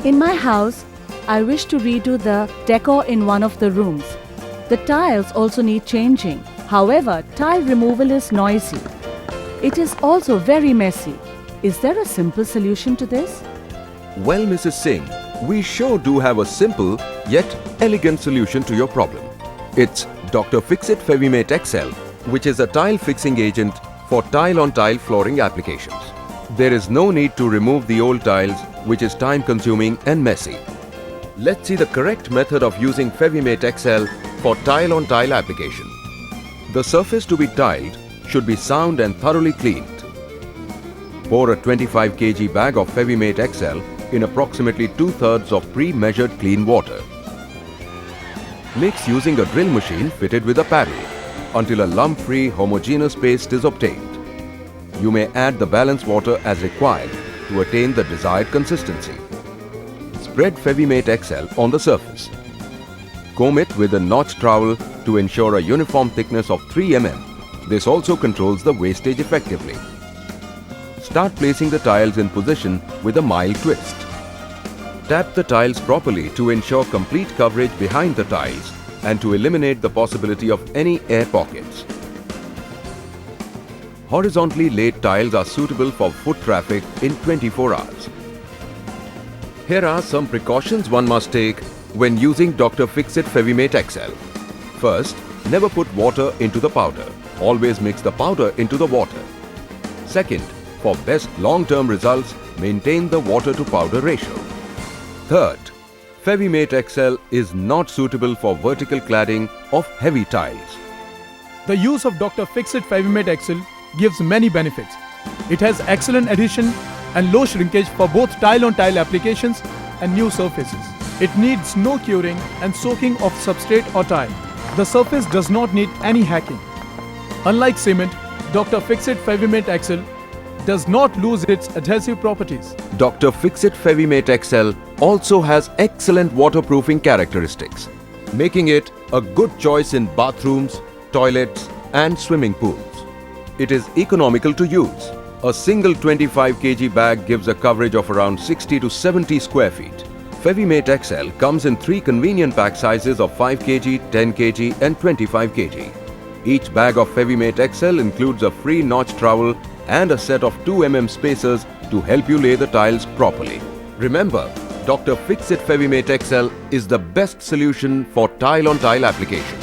In my house, I wish to redo the decor in one of the rooms. The tiles also need changing. However, tile removal is noisy. It is also very messy. Is there a simple solution to this? Well, Mrs. Singh, we sure do have a simple yet elegant solution to your problem. It's Dr. Fixit Fevimate XL, which is a tile fixing agent for tile-on-tile flooring applications. There is no need to remove the old tiles, which is time-consuming and messy. Let's see the correct method of using Fevimate XL for tile-on-tile application. The surface to be tiled should be sound and thoroughly cleaned. Pour a 25 kg bag of Fevimate XL in approximately 2/3 of pre-measured clean water. Mix using a drill machine fitted with a paddle until a lump-free homogeneous paste is obtained. You may add the balance water as required to attain the desired consistency. Spread Fevimate XL on the surface. Comb it with a notch trowel to ensure a uniform thickness of 3 mm. This also controls the wastage effectively. Start placing the tiles in position with a mild twist. Tap the tiles properly to ensure complete coverage behind the tiles and to eliminate the possibility of any air pockets. Horizontally laid tiles are suitable for foot traffic in 24 hours. Here are some precautions one must take when using Dr. Fixit Fevimate XL. First, never put water into the powder. Always mix the powder into the water. Second, for best long-term results, maintain the water to powder ratio. Third, Fevimate XL is not suitable for vertical cladding of heavy tiles. The use of Dr. Fixit Fevimate XL gives many benefits. It has excellent adhesion and low shrinkage for both tile-on-tile applications and new surfaces. It needs no curing and soaking of substrate or tile. The surface does not need any hacking. Unlike cement, Dr. Fixit Fevimate XL does not lose its adhesive properties. Dr. Fixit Fevimate XL also has excellent waterproofing characteristics, making it a good choice in bathrooms, toilets and swimming pools. It is economical to use. A single 25 kg bag gives a coverage of around 60 to 70 square feet. Fevimate XL comes in 3 convenient pack sizes of 5 kg, 10 kg and 25 kg. Each bag of Fevimate XL includes a free notch trowel and a set of 2 mm spacers to help you lay the tiles properly. Remember, Dr. Fixit Fevimate XL is the best solution for tile-on-tile application.